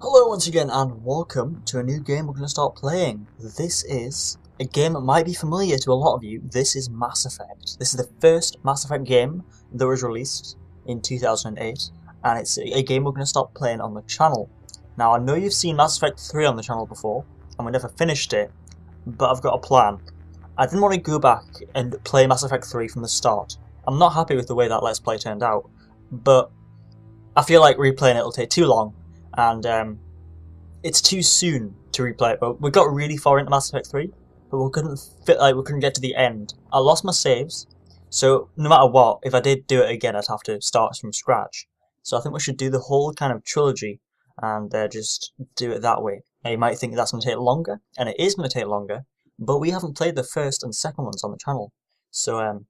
Hello once again and welcome to a new game we're going to start playing. This is a game that might be familiar to a lot of you. This is Mass Effect. This is the first Mass Effect game that was released in 2008 and it's a game we're going to start playing on the channel. Now I know you've seen Mass Effect 3 on the channel before and we never finished it, but I've got a plan. I didn't want to go back and play Mass Effect 3 from the start. I'm not happy with the way that Let's Play turned out, but I feel like replaying it will take too long. And it's too soon to replay it. But we got really far into Mass Effect 3, but we couldn't get to the end. I lost my saves, so no matter what, if I did do it again, I'd have to start from scratch. So I think we should do the whole kind of trilogy and just do it that way. Now you might think that's going to take longer, and it is going to take longer, but we haven't played the first and second ones on the channel. So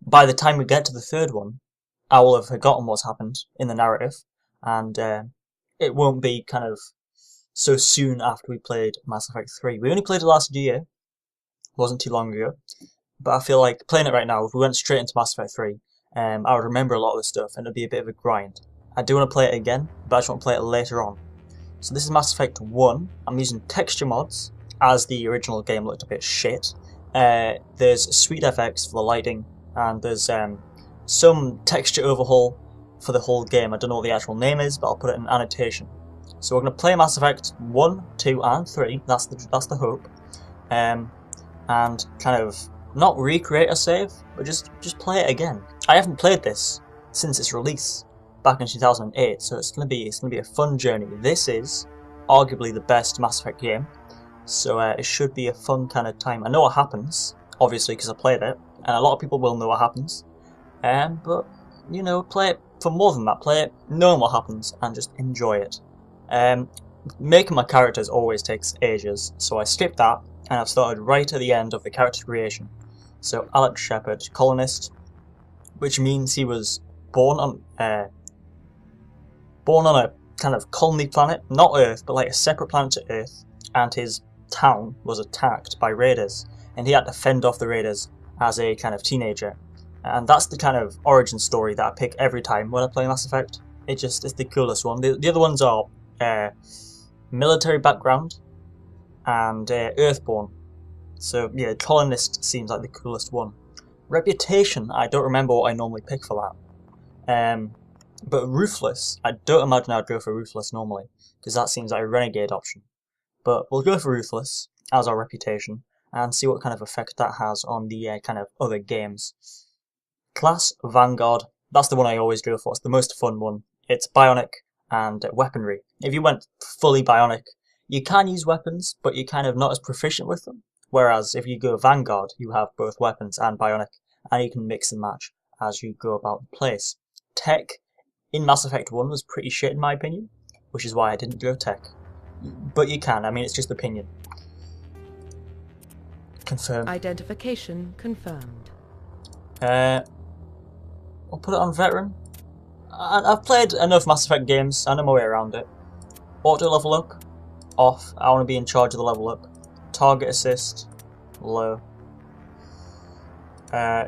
by the time we get to the third one, I will have forgotten what's happened in the narrative, and it won't be kind of so soon after we played Mass Effect 3. We only played it last year, it wasn't too long ago, but I feel like playing it right now, if we went straight into Mass Effect 3, I would remember a lot of the stuff and it'd be a bit of a grind. I do want to play it again, but I just want to play it later on. So this is Mass Effect 1. I'm using texture mods, as the original game looked a bit shit. There's sweet FX for the lighting, and there's some texture overhaul for the whole game. I don't know what the actual name is, but I'll put it in annotation. So we're going to play Mass Effect 1, 2 and 3, that's the hope. And kind of not recreate a save, but just play it again. I haven't played this since its release back in 2008, so it's going to be a fun journey. This is arguably the best Mass Effect game, so it should be a fun kind of time. I know what happens, obviously, because I played it, and a lot of people will know what happens. But you know, play it for more than that. Play it knowing what happens and just enjoy it. Making my characters always takes ages, so I skipped that and I've started right at the end of the character creation. So Alex Shepard, colonist, which means he was born on a kind of colony planet, not Earth, but like a separate planet to Earth, and his town was attacked by raiders, and he had to fend off the raiders as a kind of teenager. And that's the kind of origin story that I pick every time when I play Mass Effect. It's the coolest one. The other ones are military background and Earthborn. So yeah, colonist seems like the coolest one. Reputation, I don't remember what I normally pick for that. But Ruthless, I don't imagine I'd go for Ruthless normally, because that seems like a renegade option. But we'll go for Ruthless as our reputation and see what kind of effect that has on the kind of other games. Class Vanguard, that's the one I always go for. It's the most fun one. It's bionic and weaponry. If you went fully bionic, you can use weapons, but you're kind of not as proficient with them. Whereas if you go Vanguard, you have both weapons and bionic, and you can mix and match as you go about the place. Tech in Mass Effect 1 was pretty shit in my opinion, which is why I didn't go tech. But you can, I mean, it's just opinion. Confirm. Identification confirmed. I'll put it on veteran. I've played enough Mass Effect games, I know my way around it. Auto level up, off. I want to be in charge of the level up. Target assist, low.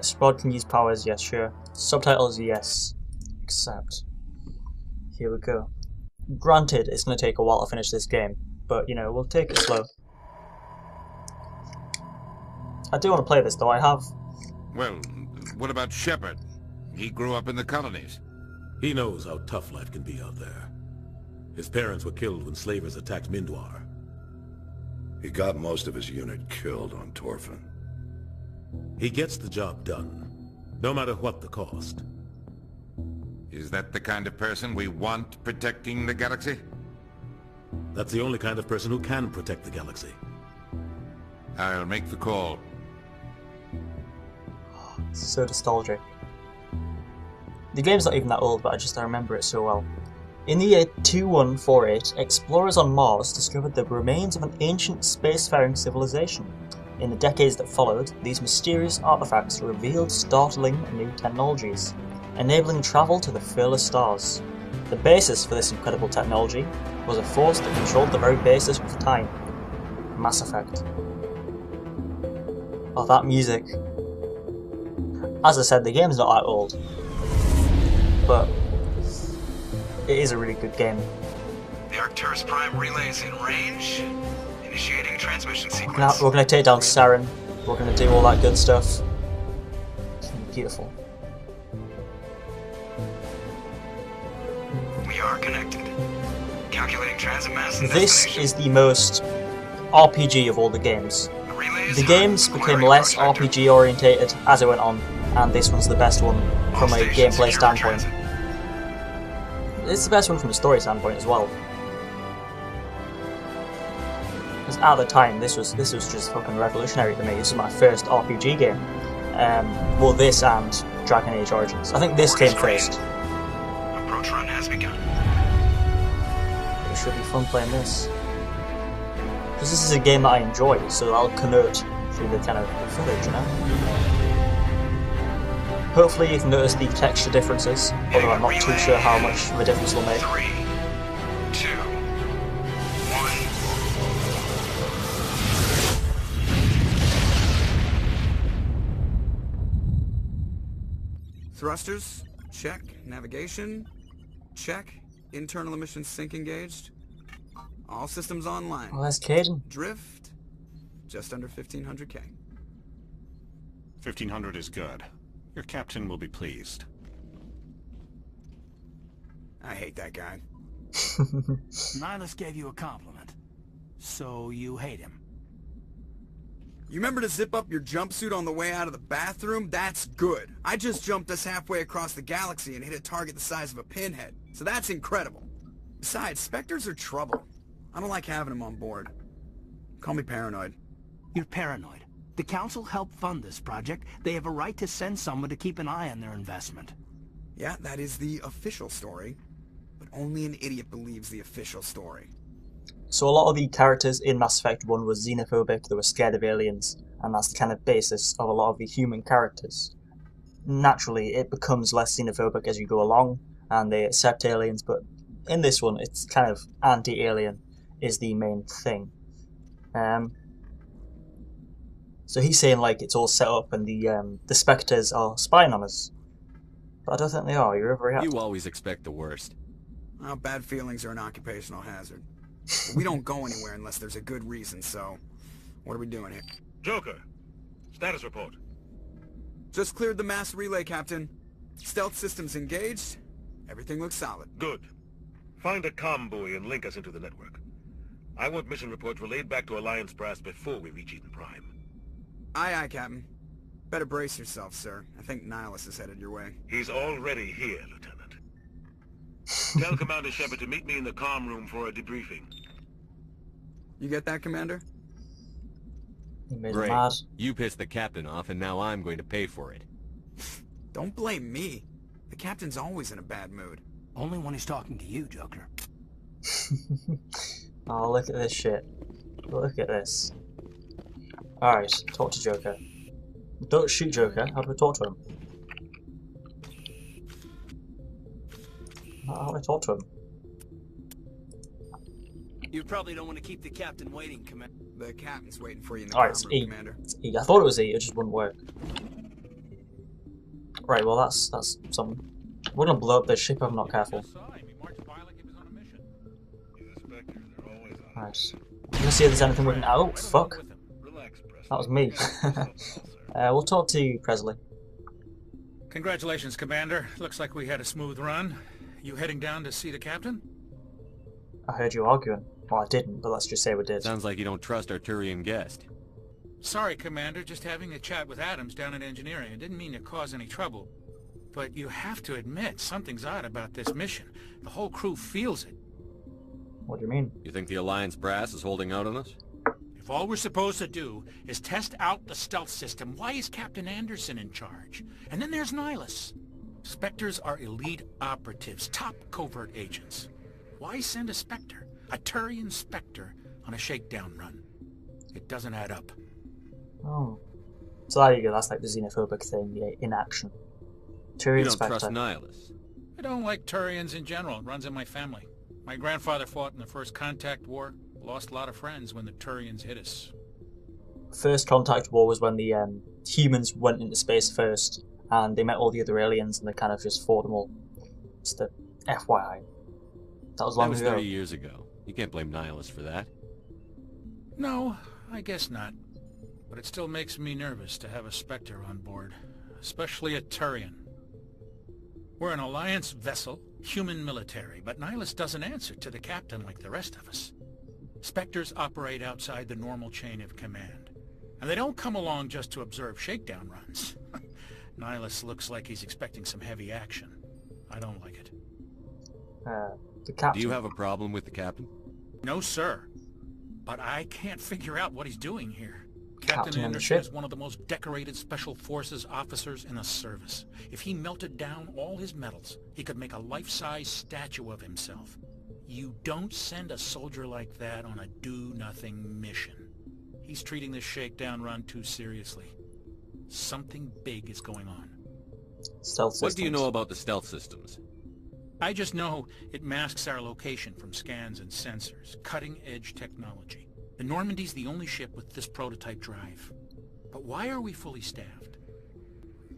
Squad can use powers, yes, sure. Subtitles, yes. Accept. Here we go. Granted, it's going to take a while to finish this game, but you know, we'll take it slow. I do want to play this though, I have. Well, what about Shepard? He grew up in the colonies. He knows how tough life can be out there. His parents were killed when slavers attacked Mindwar. He got most of his unit killed on Torfin. He gets the job done, no matter what the cost. Is that the kind of person we want protecting the galaxy? That's the only kind of person who can protect the galaxy. I'll make the call. So nostalgic. The game's not even that old, but I remember it so well. In the year 2148, explorers on Mars discovered the remains of an ancient spacefaring civilization. In the decades that followed, these mysterious artifacts revealed startling new technologies, enabling travel to the furthest stars. The basis for this incredible technology was a force that controlled the very basis of time. Mass Effect. Oh, that music. As I said, the game's not that old, but it is a really good game. The Arcturus Prime relay's in range. Initiating transmission sequence. We're gonna take down Ciparian. We're gonna do all that good stuff. It's gonna be beautiful. We are connected. Calculating transit mass and This destination. is the most RPG of all the games. The relay is The hot. games became less RPG orientated as it went on, and this one's the best one from a gameplay standpoint. It's the best one from a story standpoint as well. Because at the time, this was just fucking revolutionary to me. This is my first RPG game. Well, this and Dragon Age Origins. I think this came first. Approach run has begun. It should be fun playing this. Because this is a game that I enjoy, so I'll convert through the kind of footage, you know? Hopefully you can notice the texture differences, although I'm not too sure how much of a difference will make. 3, 2, 1. Thrusters, check. Navigation, check. Internal emission sync engaged. All systems online. Oh, that's Caden. Drift, just under 1500K. 1500 is good. Your captain will be pleased. I hate that guy. Nihilus gave you a compliment. So you hate him. You remember to zip up your jumpsuit on the way out of the bathroom? That's good. I just jumped us halfway across the galaxy and hit a target the size of a pinhead. So that's incredible. Besides, Spectres are trouble. I don't like having them on board. Call me paranoid. You're paranoid. The Council helped fund this project. They have a right to send someone to keep an eye on their investment. Yeah, that is the official story. But only an idiot believes the official story. So a lot of the characters in Mass Effect 1 were xenophobic, they were scared of aliens, and that's the kind of basis of a lot of the human characters. Naturally, it becomes less xenophobic as you go along, and they accept aliens, but in this one, it's kind of anti-alien is the main thing. So he's saying like it's all set up and the Spectres are spying on us. But I don't think they are, you're overreacting. You always expect the worst. Well, bad feelings are an occupational hazard. But we don't go anywhere unless there's a good reason, so... What are we doing here? Joker, status report. Just cleared the mass relay, Captain. Stealth systems engaged. Everything looks solid. Good. Find a comm buoy and link us into the network. I want mission reports relayed back to Alliance brass before we reach Eden Prime. Aye, aye, Captain. Better brace yourself, sir. I think Nihilus is headed your way. He's already here, Lieutenant. Tell Commander Shepard to meet me in the comm room for a debriefing. You get that, Commander? He made him Great. mad. You pissed the captain off, and now I'm going to pay for it. Don't blame me. The Captain's always in a bad mood. Only when he's talking to you, Joker. Oh, look at this shit. Look at this. Alright, talk to Joker. Don't shoot Joker, how do we talk to him? How do I talk to him? You probably don't want to keep the captain waiting, Commander. The Captain's waiting for you in the Alright, comm it's room, E. Commander. It's E. I thought it was E, it just wouldn't work. Right, well that's something. We're gonna blow up this ship if I'm not careful. Right. I'm gonna see if there's anything we can... Oh, fuck. That was me. We'll talk to Presley. Congratulations, Commander. Looks like we had a smooth run. You heading down to see the captain? I heard you arguing. Well, I didn't, but let's just say we did. Sounds like you don't trust our Turian guest. Sorry, Commander. Just having a chat with Adams down at engineering. I didn't mean to cause any trouble. But you have to admit, something's odd about this mission. The whole crew feels it. What do you mean? You think the Alliance brass is holding out on us? If all we're supposed to do is test out the stealth system, why is Captain Anderson in charge? And then there's Nihilus. Spectres are elite operatives, top covert agents. Why send a Spectre, a Turian Spectre, on a shakedown run? It doesn't add up. Oh. So there you go, that's like the xenophobic thing, yeah, in action. Turian You don't Spectre. trust Nihilus. I don't like Turians in general. It runs in my family. My grandfather fought in the First Contact War. Lost a lot of friends when the Turians hit us. First Contact War was when the humans went into space first, and they met all the other aliens, and they kind of just fought them all. Just a FYI. That was That long was ago. 30 years ago. You can't blame Nihilus for that. No, I guess not. But it still makes me nervous to have a Spectre on board, especially a Turian. We're an Alliance vessel, human military, but Nihilus doesn't answer to the captain like the rest of us. Spectres operate outside the normal chain of command, and they don't come along just to observe shakedown runs. Nihilus looks like he's expecting some heavy action. I don't like it. The captain. Do you have a problem with the captain? No, sir. But I can't figure out what he's doing here. Captain Captain on the Anderson ship. is one of the most decorated Special Forces officers in the service. If he melted down all his medals, he could make a life-size statue of himself. You don't send a soldier like that on a do-nothing mission. He's treating this shakedown run too seriously. Something big is going on. Stealth systems. What do you know about the stealth systems? I just know it masks our location from scans and sensors. Cutting-edge technology. The Normandy's the only ship with this prototype drive. But why are we fully staffed?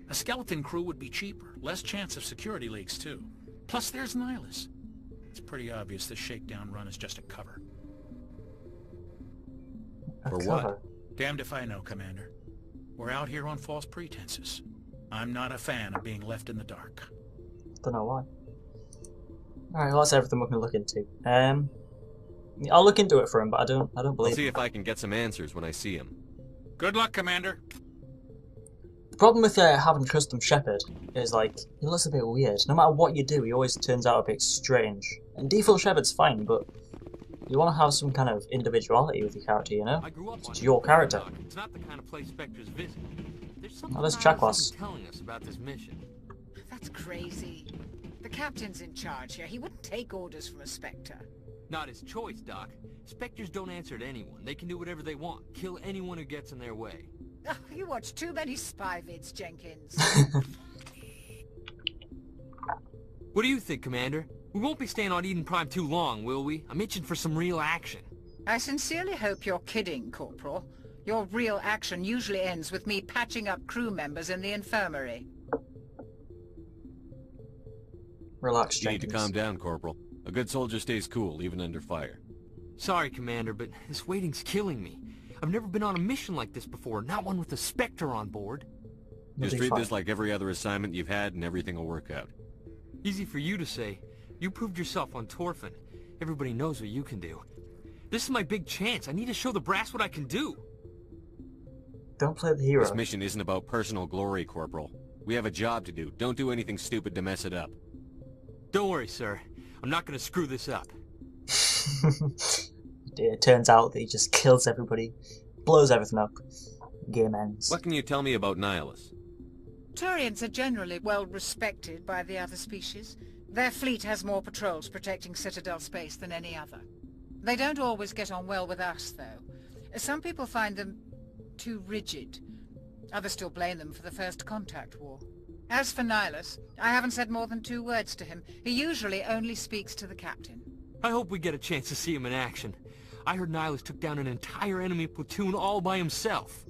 A skeleton crew would be cheaper, less chance of security leaks too. Plus there's Nihilus. It's pretty obvious this shakedown run is just a cover. For cover. what? Damned if I know, Commander. We're out here on false pretenses. I'm not a fan of being left in the dark. Don't know why. Alright, well, that's everything we're going to look into. I'll look into it for him, but I don't I'll believe see him. if I can get some answers when I see him. Good luck, Commander. The problem with having Custom Shepherd is, like, he looks a bit weird. No matter what you do, he always turns out a bit strange. And Default Shepherd's fine, but you want to have some kind of individuality with your character, you know? I grew up It's on your character. It's not the kind of place Spectres visit. There's something Oh, there's Nihilus Chakwas. isn't telling us about this mission. That's crazy. The captain's in charge here. He wouldn't take orders from a Spectre. Not his choice, Doc. Spectres don't answer to anyone. They can do whatever they want. Kill anyone who gets in their way. Oh, you watch too many spy vids, Jenkins. What do you think, Commander? We won't be staying on Eden Prime too long, will we? I'm itching for some real action. I sincerely hope you're kidding, Corporal. Your real action usually ends with me patching up crew members in the infirmary. Relax, You need to Jenkins. calm down, Corporal. A good soldier stays cool, even under fire. Sorry, Commander, but this waiting's killing me. I've never been on a mission like this before, not one with a Spectre on board. You'll Just be treat fine. this like every other assignment you've had and everything will work out. Easy for you to say. You proved yourself on Torfin. Everybody knows what you can do. This is my big chance. I need to show the brass what I can do. Don't play the hero. This mission isn't about personal glory, Corporal. We have a job to do. Don't do anything stupid to mess it up. Don't worry, sir. I'm not gonna screw this up. It turns out that he just kills everybody, blows everything up. Game ends. What can you tell me about Nihilus? Turians are generally well respected by the other species. Their fleet has more patrols protecting Citadel space than any other. They don't always get on well with us, though. Some people find them too rigid. Others still blame them for the First Contact War. As for Nihilus, I haven't said more than 2 words to him. He usually only speaks to the captain. I hope we get a chance to see him in action. I heard Nihilus took down an entire enemy platoon all by himself.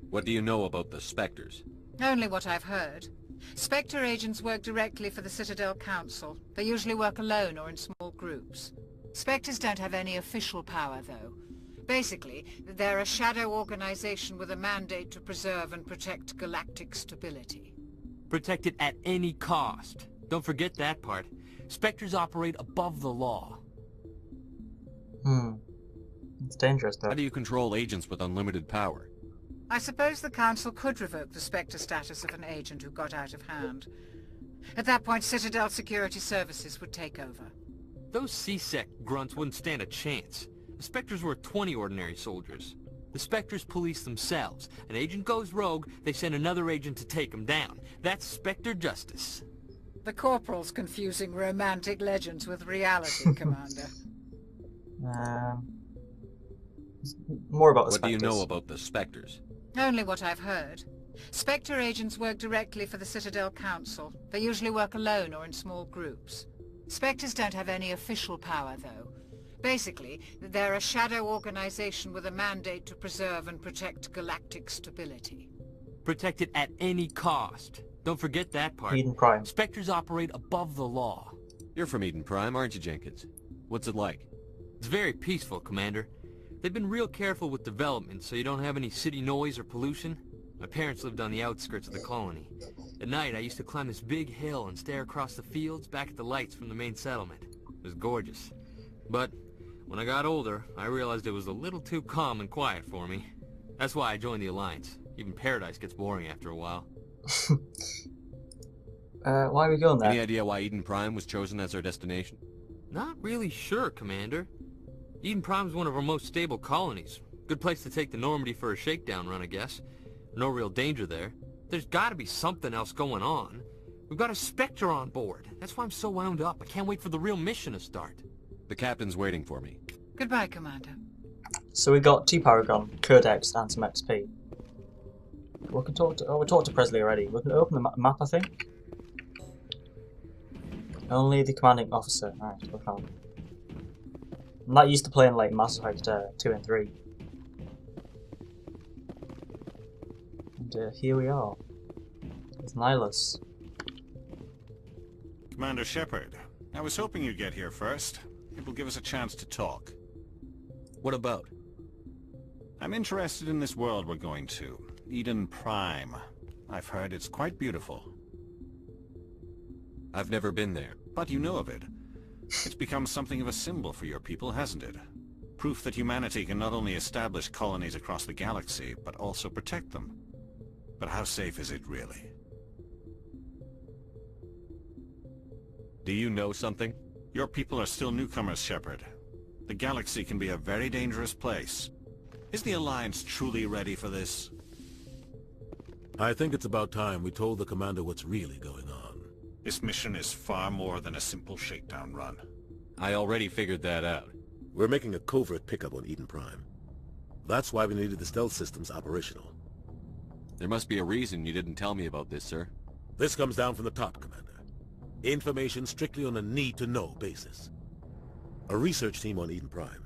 What do you know about the Spectres? Only what I've heard. Spectre agents work directly for the Citadel Council. They usually work alone or in small groups. Spectres don't have any official power, though. Basically, they're a shadow organization with a mandate to preserve and protect galactic stability. Protect it at any cost. Don't forget that part. Spectres operate above the law. It's dangerous, though. How do you control agents with unlimited power? I suppose the Council could revoke the Spectre status of an agent who got out of hand. At that point, Citadel Security Services would take over. Those C-Sec grunts wouldn't stand a chance. The Spectres were 20 ordinary soldiers. The Spectres police themselves. An agent goes rogue, they send another agent to take him down. That's Spectre justice. The Corporal's confusing romantic legends with reality, Commander. More about the What do you Spectres. know about the Spectres? Only what I've heard. Spectre agents work directly for the Citadel Council. They usually work alone or in small groups. Spectres don't have any official power, though. Basically, they're a shadow organization with a mandate to preserve and protect galactic stability. Protect it at any cost. Don't forget that part. Eden Prime. Spectres operate above the law. You're from Eden Prime, aren't you, Jenkins? What's it like? It's very peaceful, Commander. They've been real careful with development so you don't have any city noise or pollution. My parents lived on the outskirts of the colony. At night, I used to climb this big hill and stare across the fields back at the lights from the main settlement. It was gorgeous. But when I got older, I realized it was a little too calm and quiet for me. That's why I joined the Alliance. Even Paradise gets boring after a while. Why are we going there? Any idea why Eden Prime was chosen as our destination? Not really sure, Commander. Eden Prime's one of our most stable colonies. Good place to take the Normandy for a shakedown run, I guess. No real danger there. There's gotta be something else going on. We've got a Spectre on board. That's why I'm so wound up. I can't wait for the real mission to start. The captain's waiting for me. Goodbye, Commander. So we got T-Paragon, Codex, and some XP. We can talk to... Oh, we talked to Presley already. We can open the map, I think. Only the commanding officer. Alright, look on. I'm not used to playing like Mass Effect 2 and 3. And here we are. With Nihilus. Commander Shepard, I was hoping you'd get here first. It will give us a chance to talk. What about? I'm interested in this world we're going to. Eden Prime. I've heard it's quite beautiful. I've never been there. But you know of it. It's become something of a symbol for your people, hasn't it? Proof that humanity can not only establish colonies across the galaxy, but also protect them. But how safe is it really? Do you know something? Your people are still newcomers, Shepard. The galaxy can be a very dangerous place. Is the Alliance truly ready for this? I think it's about time we told the Commander what's really going on. This mission is far more than a simple shakedown run. I already figured that out. We're making a covert pickup on Eden Prime. That's why we needed the stealth systems operational. There must be a reason you didn't tell me about this, sir. This comes down from the top, Commander. Information strictly on a need-to-know basis. A research team on Eden Prime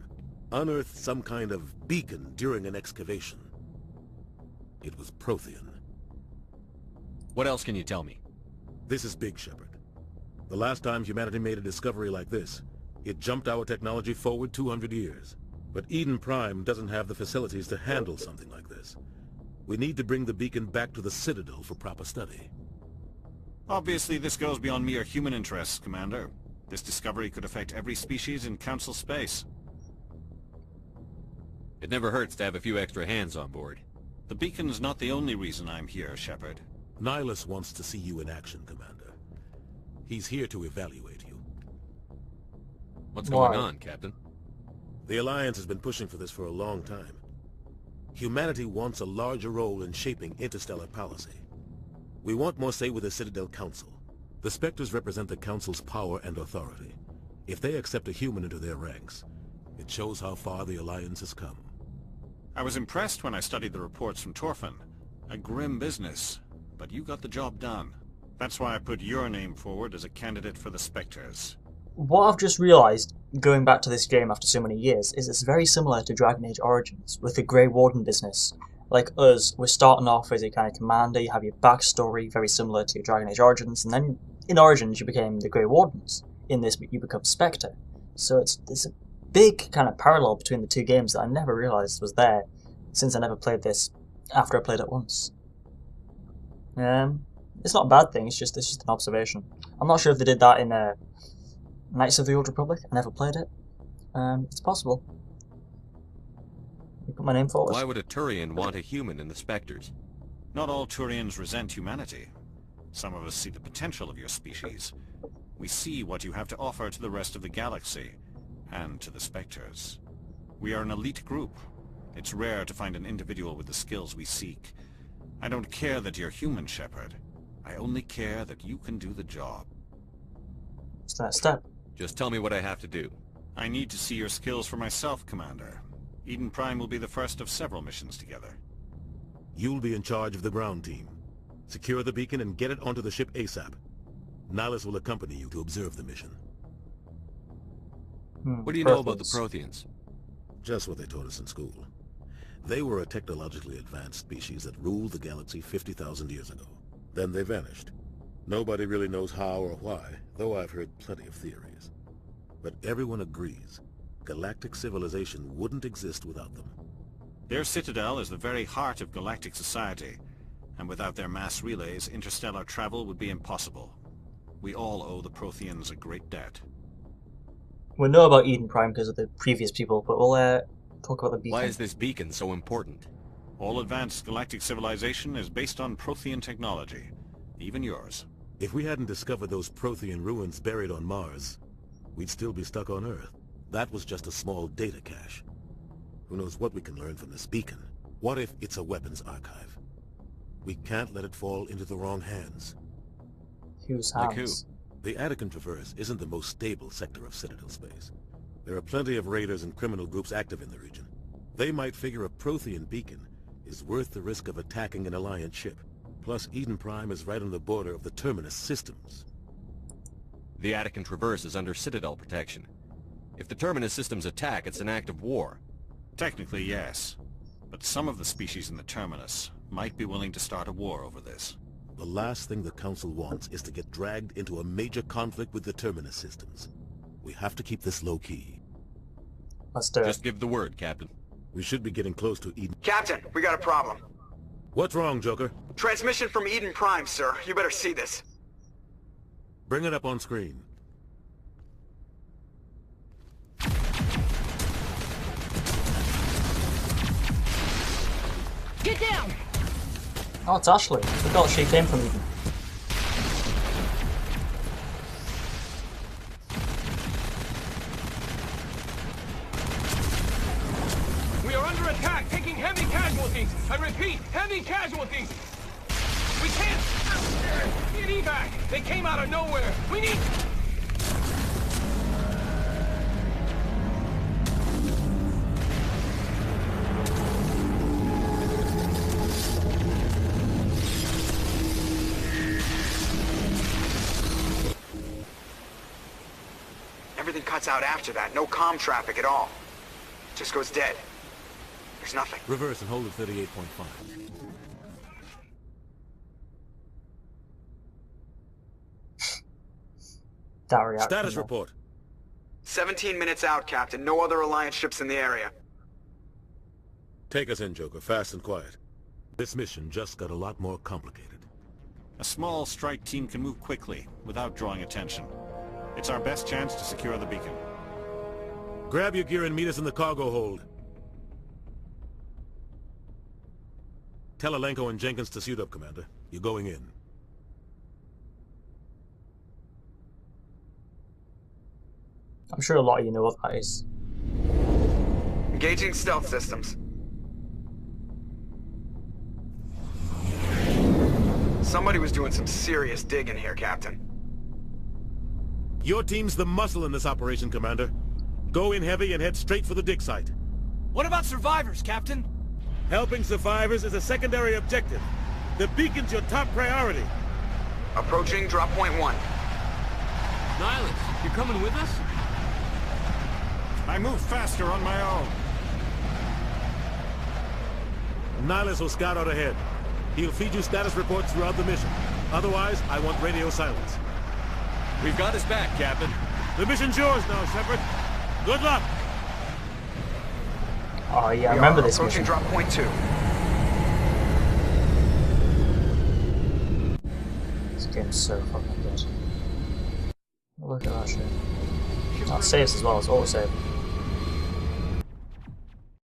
unearthed some kind of beacon during an excavation. It was Prothean. What else can you tell me? This is big, Shepard. The last time humanity made a discovery like this, it jumped our technology forward 200 years. But Eden Prime doesn't have the facilities to handle something like this. We need to bring the beacon back to the Citadel for proper study. Obviously, this goes beyond mere human interests, Commander. This discovery could affect every species in Council space. It never hurts to have a few extra hands on board. The beacon's not the only reason I'm here, Shepard. Nihilus wants to see you in action, Commander. He's here to evaluate you. What's going on, Captain? The Alliance has been pushing for this for a long time. Humanity wants a larger role in shaping interstellar policy. We want more say with the Citadel Council. The Spectres represent the Council's power and authority. If they accept a human into their ranks, it shows how far the Alliance has come. I was impressed when I studied the reports from Torfin. A grim business, but you got the job done. That's why I put your name forward as a candidate for the Spectres. What I've just realised, going back to this game after so many years, is it's very similar to Dragon Age Origins, with the Grey Warden business. Like us, we're starting off as a kind of commander, you have your backstory, very similar to Dragon Age Origins, and then in Origins you became the Grey Wardens. In this you become Spectre. So there's a big kind of parallel between the two games that I never realised was there, since I never played this after I played it once. It's not a bad thing, it's just an observation. I'm not sure if they did that in Knights of the Old Republic. I never played it. It's possible. You put my name forward. Why would a Turian want a human in the Spectres? Not all Turians resent humanity. Some of us see the potential of your species. We see what you have to offer to the rest of the galaxy, and to the Spectres. We are an elite group. It's rare to find an individual with the skills we seek. I don't care that you're human, Shepard. I only care that you can do the job. What's that step? Just tell me what I have to do. I need to see your skills for myself, Commander. Eden Prime will be the first of several missions together. You'll be in charge of the ground team. Secure the beacon and get it onto the ship ASAP. Nihilus will accompany you to observe the mission. What do you know about the Protheans? Just what they taught us in school. They were a technologically advanced species that ruled the galaxy 50,000 years ago. Then they vanished. Nobody really knows how or why, though I've heard plenty of theories. But everyone agrees, galactic civilization wouldn't exist without them. Their citadel is the very heart of galactic society, and without their mass relays, interstellar travel would be impossible. We all owe the Protheans a great debt. We know about Eden Prime because of the previous people, but we'll talk about the beacon. Why is this beacon so important? All advanced galactic civilization is based on Prothean technology, even yours. If we hadn't discovered those Prothean ruins buried on Mars, we'd still be stuck on Earth. That was just a small data cache. Who knows what we can learn from this beacon? What if it's a weapons archive? We can't let it fall into the wrong hands. Whose hands? Like who? The Attican Traverse isn't the most stable sector of Citadel space. There are plenty of raiders and criminal groups active in the region. They might figure a Prothean beacon is worth the risk of attacking an Alliance ship. Plus, Eden Prime is right on the border of the Terminus systems. The Attican Traverse is under Citadel protection. If the Terminus systems attack, it's an act of war. Technically, yes. But some of the species in the Terminus might be willing to start a war over this. The last thing the Council wants is to get dragged into a major conflict with the Terminus systems. We have to keep this low-key. Let's do it. Just give the word, Captain. We should be getting close to Eden. Captain, we got a problem. What's wrong, Joker? Transmission from Eden Prime, sir. You better see this. Bring it up on screen. Get down! Oh, it's Ashley. I forgot she came from Eden. We are under attack, taking heavy casualties. I repeat, heavy casualties. We can't get evac. They came out of nowhere. We need... Everything cuts out after that. No comm traffic at all. Just goes dead. There's nothing. Reverse and hold at 38.5. That reaction. Status report. 17 minutes out, Captain. No other Alliance ships in the area. Take us in, Joker. Fast and quiet. This mission just got a lot more complicated. A small strike team can move quickly, without drawing attention. It's our best chance to secure the beacon. Grab your gear and meet us in the cargo hold. Tell Alenko and Jenkins to suit up, Commander. You're going in. I'm sure a lot of you know what that is. Engaging stealth systems. Somebody was doing some serious digging here, Captain. Your team's the muscle in this operation, Commander. Go in heavy and head straight for the dig site. What about survivors, Captain? Helping survivors is a secondary objective. The beacon's your top priority. Approaching drop point 1. Nihilus, you're coming with us? I move faster on my own. Nihilus will scout out ahead. He'll feed you status reports throughout the mission. Otherwise, I want radio silence. We've got his back, Captain. The mission's yours now, Shepard. Good luck! Oh yeah, I remember this approaching mission. drop point 2. This game's so fucking good. Look at that shit. That saves as well, it's auto-save.